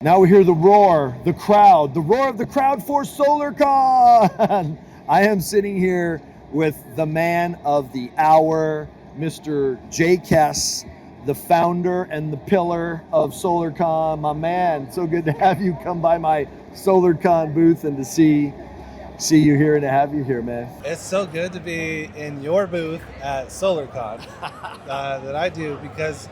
Now we hear the roar, the crowd, the roar of the crowd for SolarCon. I am sitting here with the man of the hour, Mr. Jay Kess, the founder and the pillar of SolarCon. My man, so good to have you come by my SolarCon booth and to see you here and to have you here, man. It's so good to be in your booth at SolarCon that I do, because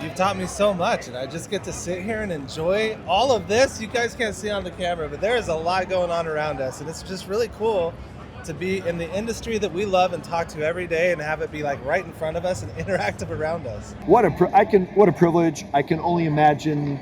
you've taught me so much, and I just get to sit here and enjoy all of this. You guys can't see on the camera, but there is a lot going on around us, and it's just really cool to be in the industry that we love and talk to every day and have it be like right in front of us and interactive around us. What a privilege. I can only imagine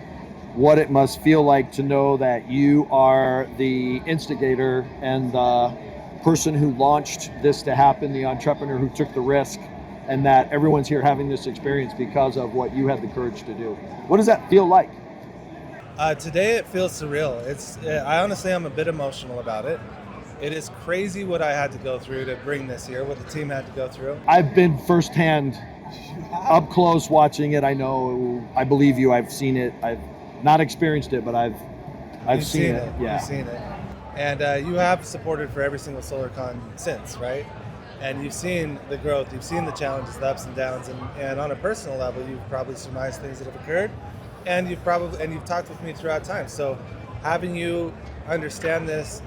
what it must feel like to know that you are the instigator and the person who launched this to happen, the entrepreneur who took the risk, and that everyone's here having this experience because of what you had the courage to do. What does that feel like? Today it feels surreal. I honestly am a bit emotional about it. It is crazy what I had to go through to bring this here, what the team had to go through. I've been firsthand up close watching it. I know, I believe you, I've seen it. I've not experienced it, but I've seen it. Yeah. You've seen it. And you have supported for every single SolarCon since, right? And you've seen the growth, you've seen the challenges, the ups and downs, and on a personal level, you've probably surmised things that have occurred, and you've talked with me throughout time. So having you understand this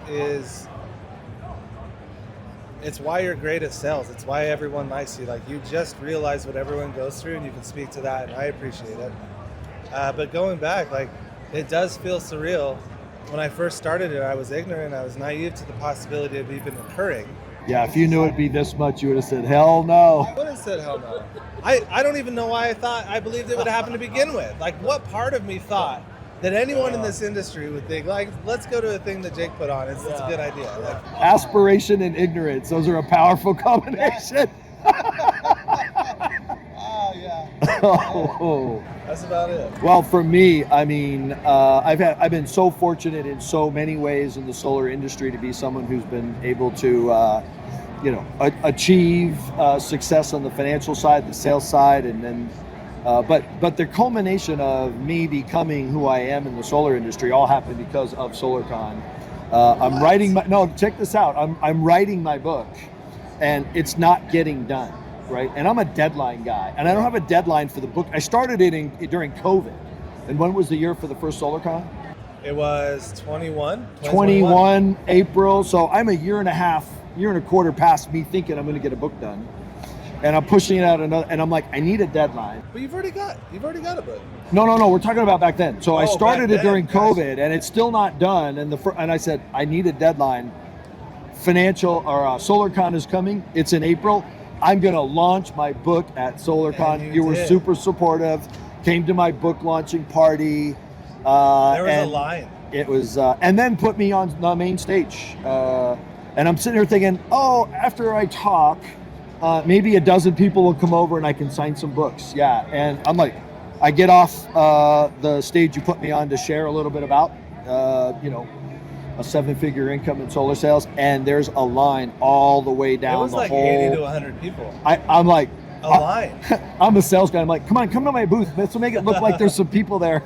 it's why you're great at sales. It's why everyone likes you. Like, you just realize what everyone goes through, and you can speak to that, and I appreciate it. But going back, like, it does feel surreal. When I first started it, I was ignorant, I was naive to the possibility of even occurring. Yeah, if you knew it'd be this much, you would have said, hell no. I would have said hell no. I don't even know why I believed it would happen to begin with. Like, what part of me thought that anyone in this industry would think, like, let's go to a thing that Jake put on. It's a good idea. Like, aspiration and ignorance, those are a powerful combination. Oh, yeah. Oh. That's about it. Well, for me, I mean, I've been so fortunate in so many ways in the solar industry to be someone who's been able to, achieve success on the financial side, the sales side, and then, but the culmination of me becoming who I am in the solar industry all happened because of SolarCon. Check this out. I'm writing my book, and it's not getting done. Right, and I'm a deadline guy, and I don't have a deadline for the book. I started it during COVID, and when was the year for the first SolarCon? It was 21 April. So I'm a year and a quarter past me thinking I'm going to get a book done, and I'm pushing it out and I'm like, I need a deadline. But you've already got a book. No. We're talking about back then. So I started it during COVID, Gosh. and it's still not done. And I said I need a deadline. SolarCon is coming. It's in April. I'm going to launch my book at SolarCon. You were super supportive, came to my book launching party. There was a line. It was, and then put me on the main stage. And I'm sitting here thinking, after I talk, maybe a dozen people will come over and I can sign some books. Yeah, and I'm like, I get off the stage you put me on to share a little bit about, a 7-figure income in solar sales, and there's a line all the way down the whole. It was like 80 to 100 people. I'm like, a line. I'm a sales guy. I'm like, come to my booth. Let's make it look like there's some people there.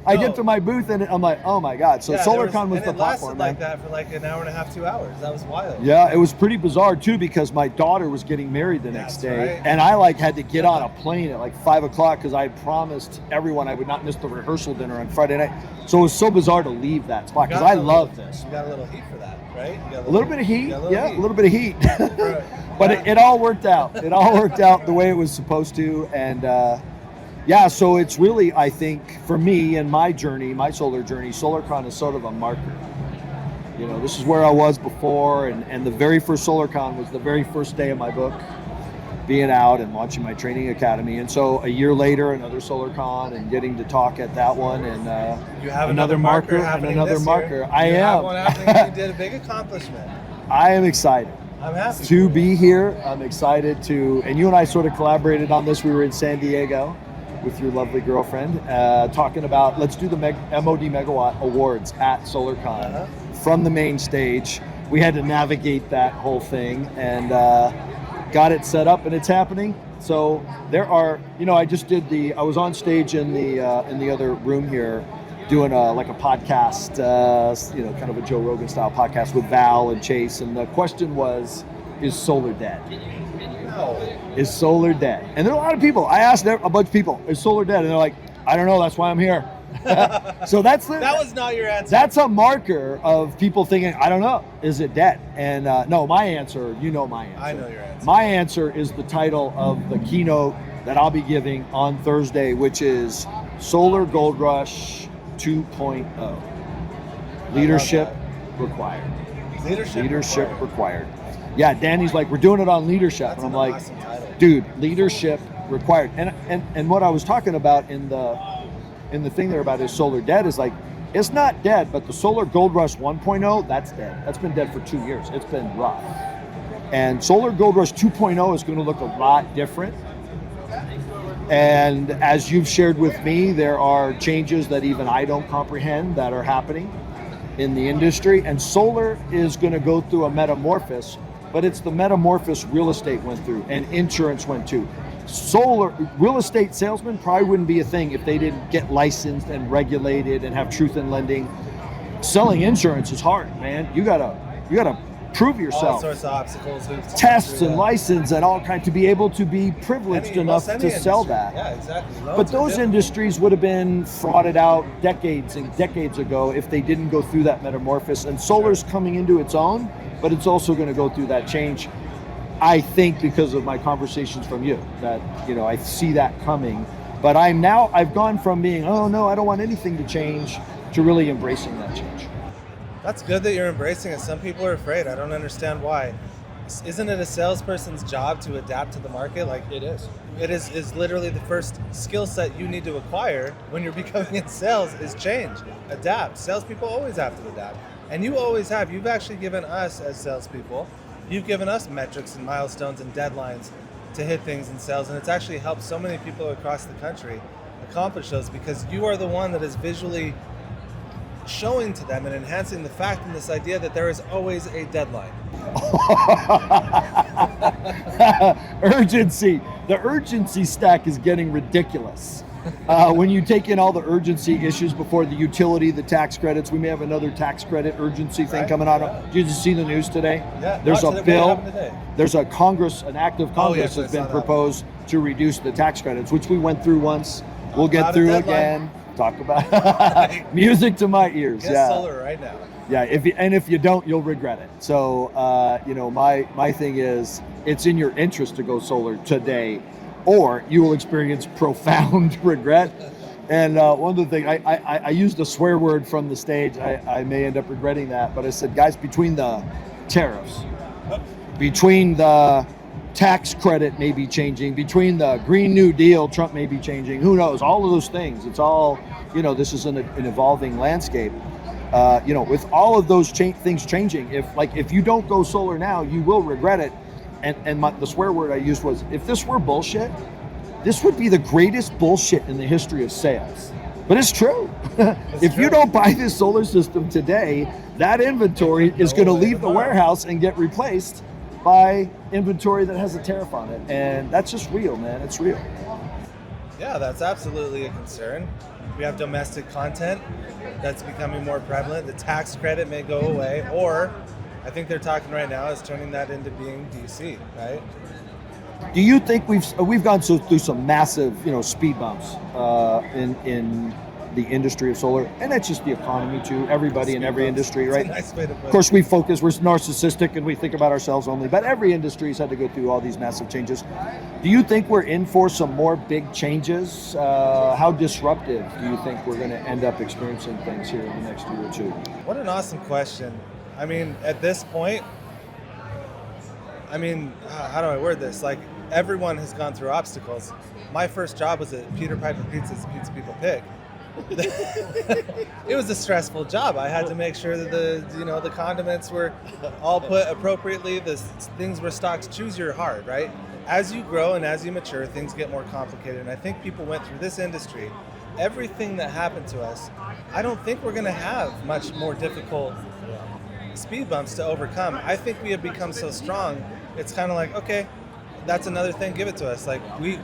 I get to my booth and I'm like, oh my God. So SolarCon was the platform. It lasted like that for like an hour and a half, 2 hours. That was wild. Yeah, it was pretty bizarre too, because my daughter was getting married the next day. Right. And I had to get on a plane at like 5 o'clock because I promised everyone I would not miss the rehearsal dinner on Friday night. So it was so bizarre to leave that spot because I love this. You got a little heat for that, right? A little bit of heat. A little bit of heat. But it all worked out. It all worked out the way it was supposed to. And so it's really, I think, for me and my journey, my solar journey, SolarCon is sort of a marker. This is where I was before, and the very first SolarCon was the very first day of my book being out and launching my training academy. And so a year later, another SolarCon and getting to talk at that one, and you have another marker and another marker. Year. I am. You did a big accomplishment. I am excited. I'm happy to be here. I'm excited to, and you and I sort of collaborated on this. We were in San Diego with your lovely girlfriend, talking about, let's do the MOD Megawatt Awards at SolarCon from the main stage. We had to navigate that whole thing and got it set up, and it's happening. So there are, I just did I was on stage in the other room here doing like a podcast, kind of a Joe Rogan style podcast with Val and Chase. And the question was, is solar dead? No. Is solar dead? And there are a lot of people. I asked a bunch of people, is solar dead? And they're like, I don't know. That's why I'm here. So that was not your answer. That's a marker of people thinking, I don't know, is it dead? And no, my answer, my answer. I know your answer. My answer is the title of the keynote that I'll be giving on Thursday, which is Solar Gold Rush 2.0. Leadership required. Leadership required. Yeah, Danny's like, we're doing it on leadership. That's and I'm an like, awesome title. dude, leadership required. And what I was talking about in the thing there about is solar dead is like, it's not dead, but the Solar Gold Rush 1.0, that's dead. That's been dead for 2 years. It's been rough. And Solar Gold Rush 2.0 is going to look a lot different. And as you've shared with me, there are changes that even I don't comprehend that are happening in the industry. And solar is going to go through a metamorphosis, but it's the metamorphosis real estate went through and insurance went too. Solar real estate salesmen probably wouldn't be a thing if they didn't get licensed and regulated and have truth in lending. Selling insurance is hard, man. You gotta prove yourself. All sorts of obstacles, hoops, tests and license and all kinds to be able to be privileged enough to sell that. Yeah, exactly. But those industries would have been frauded out decades and decades ago if they didn't go through that metamorphosis. And solar's coming into its own, but it's also going to go through that change. I think because of my conversations from you that, I see that coming. But I've gone from being, oh no, I don't want anything to change, to really embracing that change. That's good that you're embracing it. Some people are afraid. I don't understand why. Isn't it a salesperson's job to adapt to the market? Like It is. It is literally the first skill set you need to acquire when you're becoming in sales is change, adapt. Salespeople always have to adapt. And you always have. You've actually given us as salespeople, you've given us metrics and milestones and deadlines to hit things in sales. And it's actually helped so many people across the country accomplish those because you are the one that is visually showing to them and enhancing the fact in this idea that there is always a deadline. Urgency. The urgency stack is getting ridiculous. When you take in all the urgency issues before the utility, the tax credits, we may have another tax credit urgency thing coming out. Did you see the news today? Yeah. There's a bill. There's an act of Congress yes, has been proposed to reduce the tax credits, which we went through once. We'll get through again. Talk about music to my ears. Get solar right now. Yeah, if you don't, you'll regret it. So, my thing is, it's in your interest to go solar today, or you will experience profound regret. And one of the things, I used a swear word from the stage. I may end up regretting that, but I said, guys, between the tariffs, between the tax credit may be changing, between the Green New Deal, Trump may be changing, who knows, all of those things. It's all, this is an evolving landscape. With all of those things changing, if you don't go solar now, you will regret it. And the swear word I used was, if this were bullshit, this would be the greatest bullshit in the history of sales. But it's true. If you don't buy this solar system today, that inventory is going to leave the warehouse and get replaced by inventory that has a tariff on it. And that's just real, man. It's real. Yeah, that's absolutely a concern. We have domestic content that's becoming more prevalent. The tax credit may go away, or I think they're talking right now is turning that into being DC, right? Do you think we've gone through some massive, speed bumps in the industry of solar, and that's just the economy too. Everybody in every industry, right? Nice way to put it. Of course, we're narcissistic and we think about ourselves only, but every industry's had to go through all these massive changes. Do you think we're in for some more big changes? How disruptive do you think we're going to end up experiencing things here in the next year or two? What an awesome question. I mean, at this point, how do I word this? Like, everyone has gone through obstacles. My first job was at Peter Piper Pizza's Pizza People Pick. It was a stressful job. I had to make sure that the condiments were all put appropriately. The things were stocked. Choose your hard, right? As you grow and as you mature, things get more complicated. And I think people went through this industry. Everything that happened to us, I don't think we're going to have much more difficult speed bumps to overcome. I think we have become so strong. It's kind of like, okay, that's another thing. Give it to us. Like we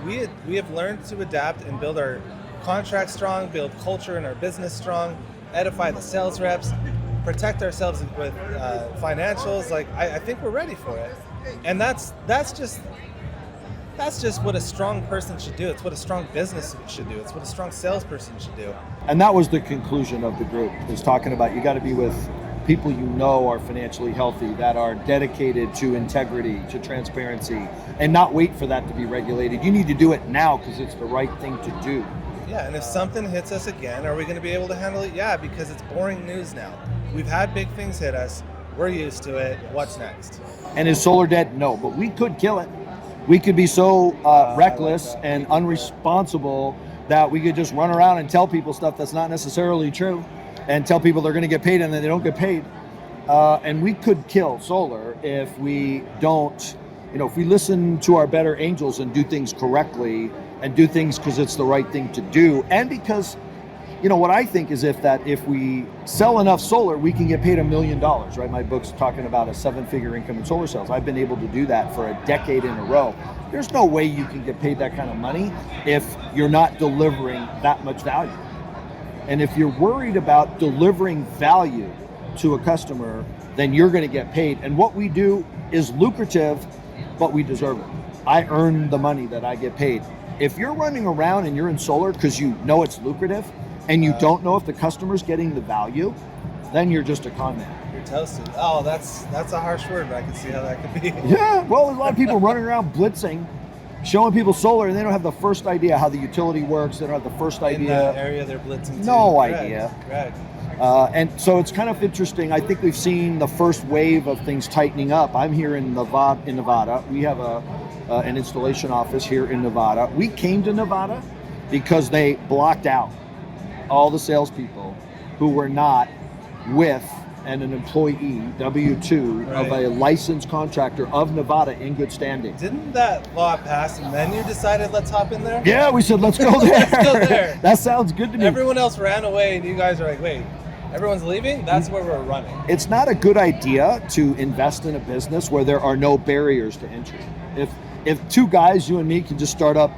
have learned to adapt and build our contract strong, build culture in our business strong, edify the sales reps, protect ourselves with financials. Like I think we're ready for it, and that's just what a strong person should do. It's what a strong business should do. It's what a strong salesperson should do. And that was the conclusion of the group, is talking about you got to be with people you know are financially healthy, that are dedicated to integrity, to transparency, and not wait for that to be regulated. You need to do it now because it's the right thing to do. Yeah, and if something hits us again, are we going to be able to handle it? Yeah, because it's boring news now. We've had big things hit us. We're used to it. What's next? And is solar dead? No, but we could kill it. We could be so reckless and unresponsible that we could just run around and tell people stuff that's not necessarily true, and tell people they're going to get paid and then they don't get paid. And we could kill solar if we don't, if we listen to our better angels and do things correctly and do things because it's the right thing to do. And because, what I think is if we sell enough solar, we can get paid $1 million, right? My book's talking about a 7-figure income in solar sales. I've been able to do that for a decade in a row. There's no way you can get paid that kind of money if you're not delivering that much value. And if you're worried about delivering value to a customer, then you're going to get paid. And what we do is lucrative, but we deserve it. I earn the money that I get paid. If you're running around and you're in solar because you know it's lucrative and you don't know if the customer's getting the value, then you're just a con man. You're toasted. Oh, that's a harsh word, but I can see how that could be. Yeah, well, there's a lot of people running around blitzing, showing people solar, and they don't have the first idea how the utility works. They don't have the first idea. In the area they're blitzing to. No idea. Correct. And so it's kind of interesting. I think we've seen the first wave of things tightening up. I'm here in Nevada. We have an installation office here in Nevada. We came to Nevada because they blocked out all the salespeople who were not with an employee, W-2, right, of a licensed contractor of Nevada in good standing. Didn't that law pass and then you decided let's hop in there? Yeah, we said let's go there. Let's go there. That sounds good to me. Everyone else ran away and you guys are like, wait, everyone's leaving? That's where we're running. It's not a good idea to invest in a business where there are no barriers to entry. If two guys, you and me, can just start up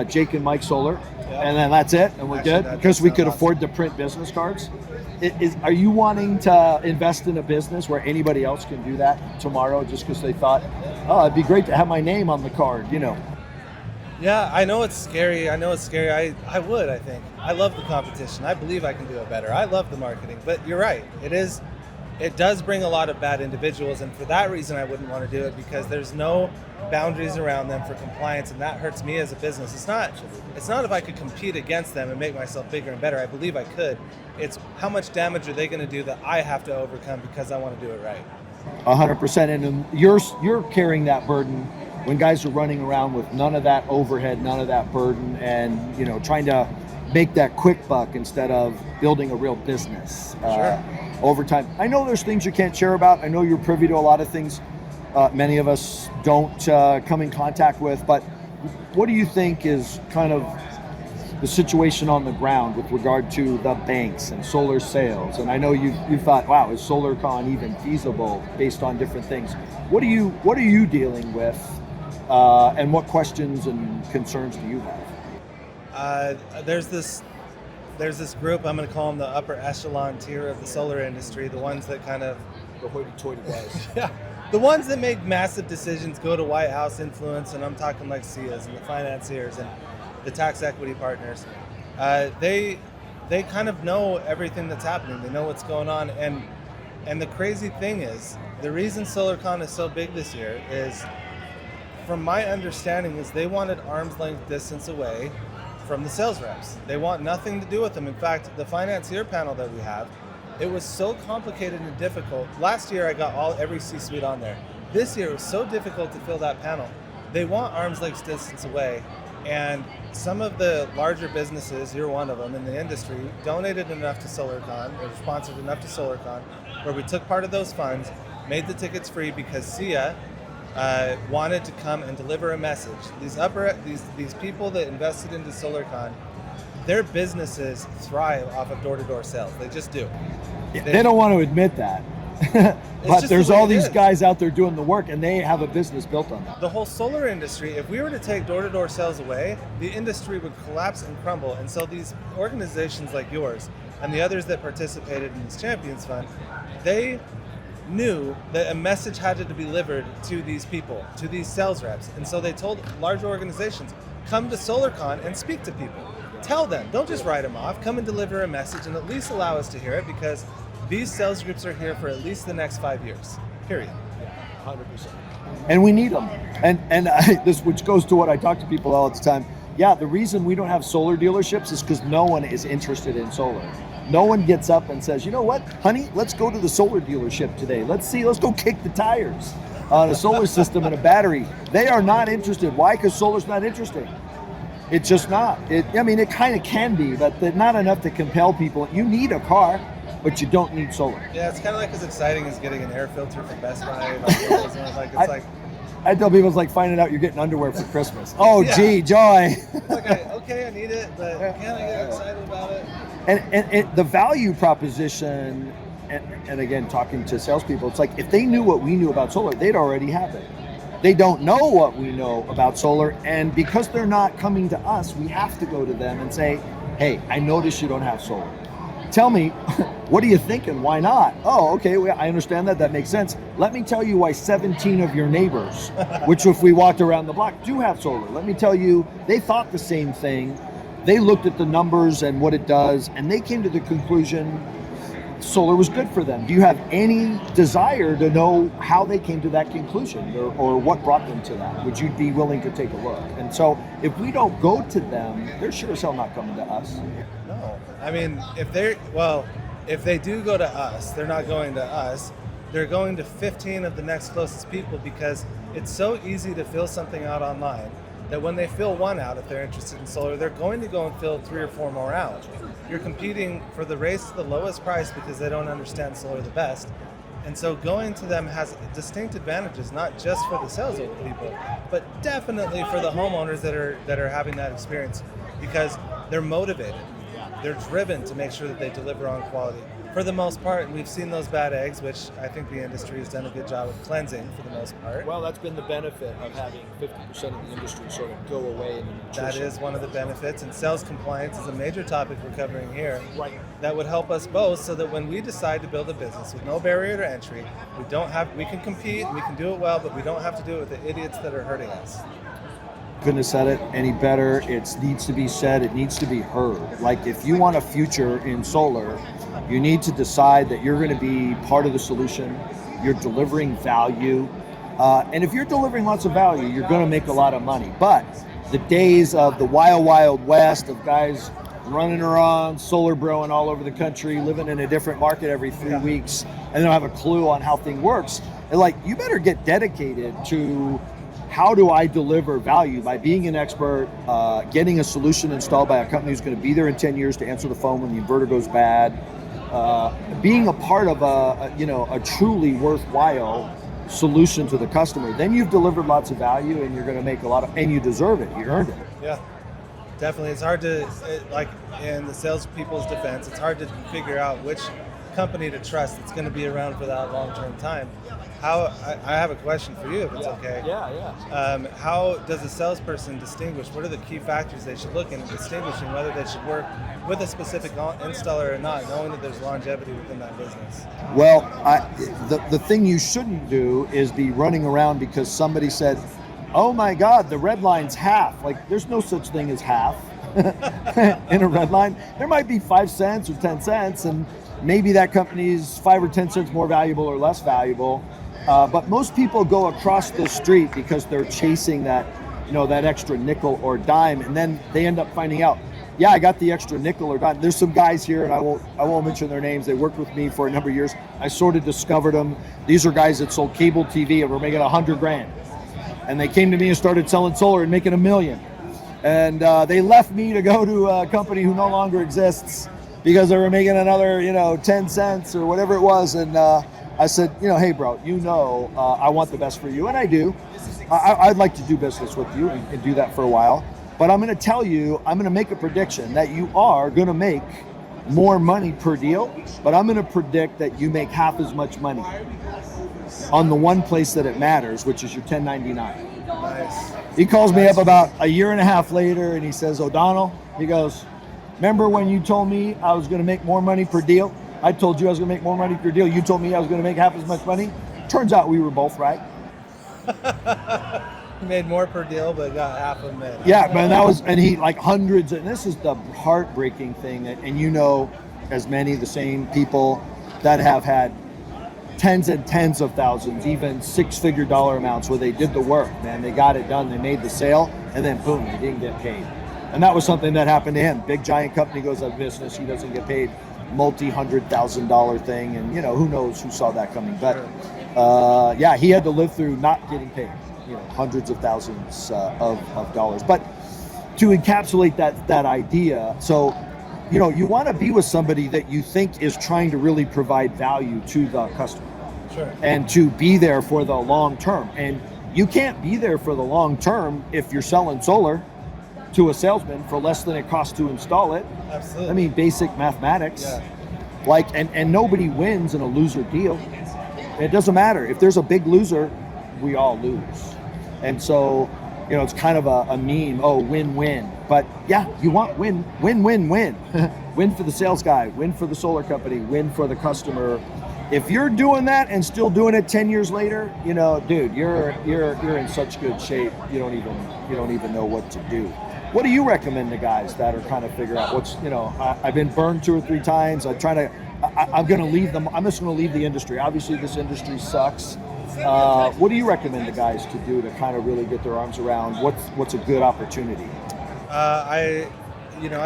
Jake and Mike Solar, and then that's it, and we're good, because we could afford to print business cards. Are you wanting to invest in a business where anybody else can do that tomorrow just because they thought, oh, it'd be great to have my name on the card, Yeah, I know it's scary. I would, I think. I love the competition. I believe I can do it better. I love the marketing, but you're right. It does bring a lot of bad individuals, and for that reason I wouldn't want to do it, because there's no boundaries around them for compliance, and that hurts me as a business. It's not if I could compete against them and make myself bigger and better. I believe I could. It's how much damage are they going to do that I have to overcome because I want to do it right. 100%, and you're carrying that burden when guys are running around with none of that overhead, none of that burden, and trying to make that quick buck instead of building a real business. Sure. Over time. I know there's things you can't share about. I know you're privy to a lot of things many of us don't come in contact with, but what do you think is kind of the situation on the ground with regard to the banks and solar sales? And I know you thought, wow, is SolarCon even feasible based on different things? What are you dealing with, and what questions and concerns do you have? There's this group, I'm going to call them the upper echelon tier of the solar industry, the ones that kind of... The hoity-toity guys. Yeah, the ones that make massive decisions, go to White House influence, and I'm talking like CIAs and the financiers and the tax equity partners. They kind of know everything that's happening. They know what's going on, and the crazy thing is, the reason SolarCon is so big this year is, from my understanding, is they wanted arm's length distance away from the sales reps. They want nothing to do with them. In fact, the financier panel that we have, it was so complicated and difficult. Last year I got every C-suite on there. This year it was so difficult to fill that panel. They want arm's length distance away, and some of the larger businesses, you're one of them in the industry, donated enough to SolarCon, or sponsored enough to SolarCon, where we took part of those funds, made the tickets free because CIA wanted to come and deliver a message. These people that invested into SolarCon, their businesses thrive off of door-to-door sales. They just do. They don't want to admit that. But just there's the way all it these is. guys out there doing the work, and they have a business built on that. The whole solar industry, if we were to take door-to-door sales away, the industry would collapse and crumble. And so these organizations like yours and the others that participated in this Champions Fund, they knew that a message had to be delivered to these people, to these sales reps. And so they told larger organizations, come to SolarCon and speak to people. Tell them, don't just write them off, come and deliver a message and at least allow us to hear it, because these sales groups are here for at least the next 5 years, period. 100%. And we need them. And this, which goes to what I talk to people all the time. Yeah, the reason we don't have solar dealerships is because no one is interested in solar. No one gets up and says, you know what, honey, let's go to the solar dealership today. Let's go kick the tires on a solar system and a battery. They are not interested. Why? Because solar's not interesting. It's just not. It kind of can be, but not enough to compel people. You need a car, but you don't need solar. Yeah, it's kind of like as exciting as getting an air filter from Best Buy. I tell people it's like finding out you're getting underwear for Christmas. Oh, yeah. Gee, joy. It's like, okay, I need it, but can I get excited about it? And the value proposition, and again, talking to salespeople, it's like if they knew what we knew about solar, they'd already have it. They don't know what we know about solar, and because they're not coming to us, we have to go to them and say, hey, I noticed you don't have solar. Tell me, what are you thinking? Why not? Oh, okay, well, I understand that. That makes sense. Let me tell you why 17 of your neighbors, which if we walked around the block, do have solar. Let me tell you, they thought the same thing. They looked at the numbers and what it does, and they came to the conclusion solar was good for them. Do you have any desire to know how they came to that conclusion, or what brought them to that? Would you be willing to take a look? And so if we don't go to them, they're sure as hell not coming to us. No. I mean, if they do go to us, they're not going to us. They're going to 15 of the next closest people, because it's so easy to fill something out online that when they fill one out, if they're interested in solar, they're going to go and fill 3 or 4 more out. You're competing for the race to the lowest price because they don't understand solar the best. And so going to them has distinct advantages, not just for the sales people, but definitely for the homeowners that are having that experience, because they're motivated. They're driven to make sure that they deliver on quality. For the most part, we've seen those bad eggs, which I think the industry has done a good job of cleansing for the most part. Well, that's been the benefit of having 50% of the industry sort of go away in nutrition. That is one of the benefits, and sales compliance is a major topic we're covering here. Right. That would help us both, so that when we decide to build a business with no barrier to entry, we can compete, we can do it well, but we don't have to do it with the idiots that are hurting us. Couldn't have said it any better. It needs to be said. It needs to be heard. Like, if you want a future in solar, you need to decide that you're going to be part of the solution. You're delivering value. And if you're delivering lots of value, you're going to make a lot of money. But the days of the wild, wild west of guys running around, solar broing all over the country, living in a different market every 3 weeks, and they don't have a clue on how thing works, and like, you better get dedicated to how do I deliver value by being an expert, getting a solution installed by a company who's going to be there in 10 years to answer the phone when the inverter goes bad, being a part of a truly worthwhile solution to the customer. Then you've delivered lots of value, and you're going to make a lot of, and you deserve it. You earned it. Yeah, definitely. It's hard to, like in the salespeople's defense, it's hard to figure out which company to trust that's going to be around for that long-term time. I have a question for you, if it's okay. Yeah. How does a salesperson distinguish? What are the key factors they should look in distinguishing whether they should work with a specific installer or not, knowing that there's longevity within that business? Well, the thing you shouldn't do is be running around because somebody said, oh my God, the red line's half. Like, there's no such thing as half in a red line. There might be 5 cents or 10 cents, and maybe that company's 5 or 10 cents more valuable or less valuable. But most people go across the street because they're chasing that extra nickel or dime, and then they end up finding out, yeah, I got the extra nickel or dime. There's some guys here, and I won't mention their names. They worked with me for a number of years. I sort of discovered them. These are guys that sold cable TV and were making $100,000, and they came to me and started selling solar and making $1 million. And they left me to go to a company who no longer exists because they were making another 10 cents or whatever it was. And I said, hey, bro, I want the best for you, and I do. I'd like to do business with you and do that for a while. But I'm going to tell you, I'm going to make a prediction that you are going to make more money per deal, but I'm going to predict that you make half as much money on the one place that it matters, which is your 1099. Nice. He calls me up about a year and a half later and he says, O'Donnell, he goes, remember when you told me I was going to make more money per deal? I told you I was going to make more money per deal. You told me I was going to make half as much money. Turns out we were both right. He made more per deal, but got half of them. Yeah, man, and he like hundreds, and this is the heartbreaking thing, and you know, as many the same people that have had tens and tens of thousands, even six-figure dollar amounts where they did the work, man, they got it done, they made the sale, and then boom, they didn't get paid. And that was something that happened to him. Big giant company goes out of business, he doesn't get paid, multi-$100,000 thing, and you know, who knows who saw that coming. But yeah, he had to live through not getting paid, you know, hundreds of thousands of dollars. But to encapsulate that idea, so you know, you want to be with somebody that you think is trying to really provide value to the customer. Sure. And to be there for the long term. And you can't be there for the long term if you're selling solar to a salesman for less than it costs to install it. Absolutely. I mean, basic mathematics. Yeah. Like, and nobody wins in a loser deal. It doesn't matter. If there's a big loser, we all lose. And so, you know, it's kind of a meme, oh, win-win. But yeah, you want win. Win for the sales guy, win for the solar company, win for the customer. If you're doing that and still doing it 10 years later, you know, dude, you're in such good shape. You don't even know what to do. What do you recommend to guys that are kind of figure out what's, you know, I've been burned 2 or 3 times. I'm going to leave them. I'm just going to leave the industry. Obviously this industry sucks. What do you recommend to guys to do to kind of really get their arms around what's a good opportunity? I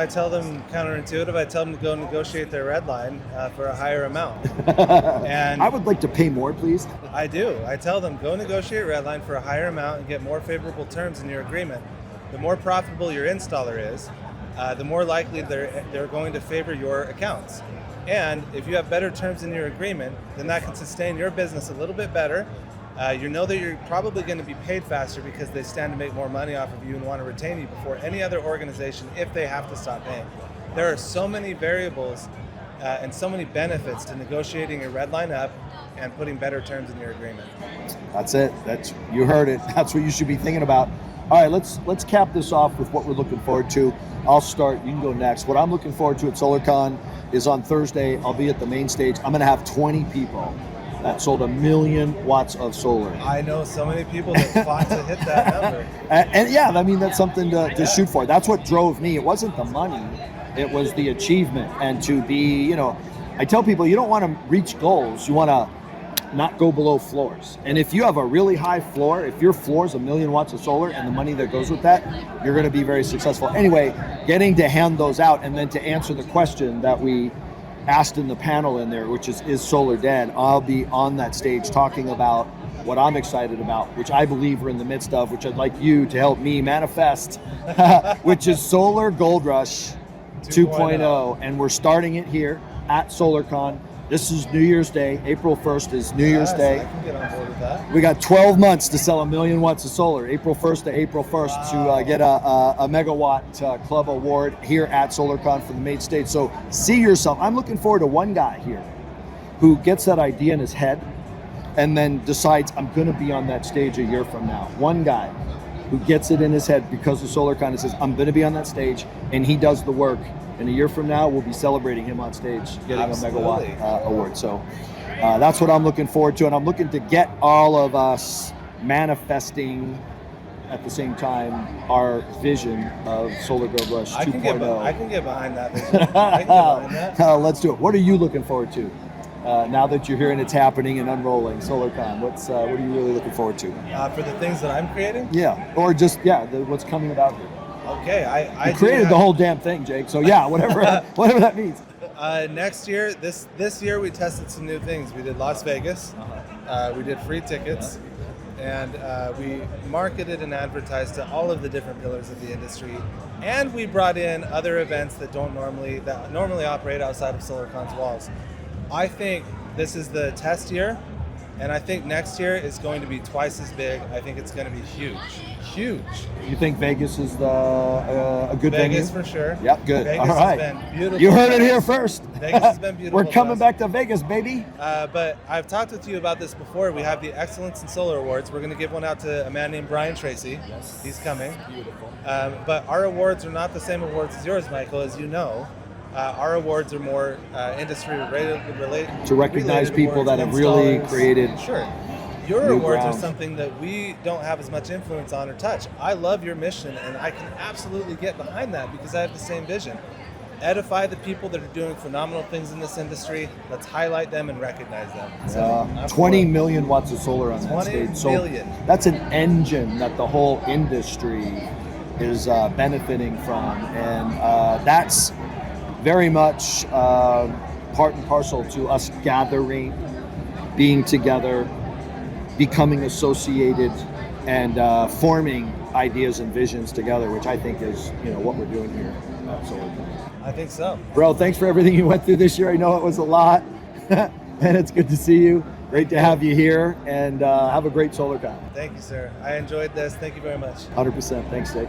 tell them counterintuitive. I tell them to go negotiate their red line for a higher amount. And I would like to pay more, please. I do. I tell them go negotiate red line for a higher amount and get more favorable terms in your agreement. The more profitable your installer is, the more likely they're going to favor your accounts. And if you have better terms in your agreement, then that can sustain your business a little bit better. You know that you're probably going to be paid faster because they stand to make more money off of you and want to retain you before any other organization if they have to stop paying. There are so many variables and so many benefits to negotiating your red line up and putting better terms in your agreement. That's it. You heard it. That's what you should be thinking about. All right, let's cap this off with what we're looking forward to. I'll start. You can go next. What I'm looking forward to at SolarCon is on Thursday. I'll be at the main stage. I'm going to have 20 people that sold 1 million watts of solar. I know so many people that fought to hit that number. And yeah, I mean, that's something to shoot for. That's what drove me. It wasn't the money, it was the achievement. And to be, you know, I tell people you don't want to reach goals, you want to not go below floors. And if you have a really high floor, if your floor is 1 million watts of solar and the money that goes with that, you're going to be very successful. Anyway, getting to hand those out and then to answer the question that we asked in the panel in there, which is solar dead? I'll be on that stage talking about what I'm excited about, which I believe we're in the midst of, which I'd like you to help me manifest, which is Solar Gold Rush 2.0. And we're starting it here at SolarCon. This is New Year's Day. April 1st is New Year's Day. I can get on board with that. We got 12 months to sell 1 million watts of solar. April 1st to April 1st to get a megawatt club award here at SolarCon for the main stage. So see yourself. I'm looking forward to one guy here who gets that idea in his head and then decides I'm going to be on that stage a year from now. One guy who gets it in his head because of SolarCon and says I'm going to be on that stage, and he does the work. And a year from now, we'll be celebrating him on stage, getting Absolutely. a megawatt award. So that's what I'm looking forward to. And I'm looking to get all of us manifesting at the same time our vision of Solar Gold Rush 2.0. I can get behind that vision. I can get behind that. Let's do it. What are you looking forward to now that you're hearing it's happening and unrolling, SolarCon? What are you really looking forward to? For the things that I'm creating? Yeah, or just, what's coming about here. Okay, I created the whole damn thing, Jake. So yeah, whatever that means. Next year, this year we tested some new things. We did Las Vegas. We did free tickets, and we marketed and advertised to all of the different pillars of the industry. And we brought in other events that normally operate outside of SolarCon's walls. I think this is the test year And I think next year is going to be twice as big. I think it's going to be huge. Huge. You think Vegas is a good venue? Vegas for sure. Yep, good. Vegas All right. has been beautiful. You heard it here first. Vegas has been beautiful. We're coming to us. back to Vegas, baby. But I've talked with you about this before. We have the Excellence in Solar Awards. We're going to give one out to a man named Brian Tracy. Yes. He's coming. Beautiful. But our awards are not the same awards as yours, Michael, as you know. Our awards are more industry related. To recognize people that have really created. Sure. Your new awards ground. are something that we don't have as much influence on or touch. I love your mission, and I can absolutely get behind that because I have the same vision. Edify the people that are doing phenomenal things in this industry. Let's highlight them and recognize them. So, 20 million watts of solar on that 20 stage. So million. that's an engine that the whole industry is benefiting from. And that's very much part and parcel to us gathering, being together, becoming associated, and forming ideas and visions together, which I think is, what we're doing here. Absolutely. I think so. Bro, thanks for everything you went through this year. I know it was a lot, and it's good to see you. Great to have you here, and have a great SolarCon. Thank you, sir. I enjoyed this. Thank you very much. 100%. Thanks, Jake.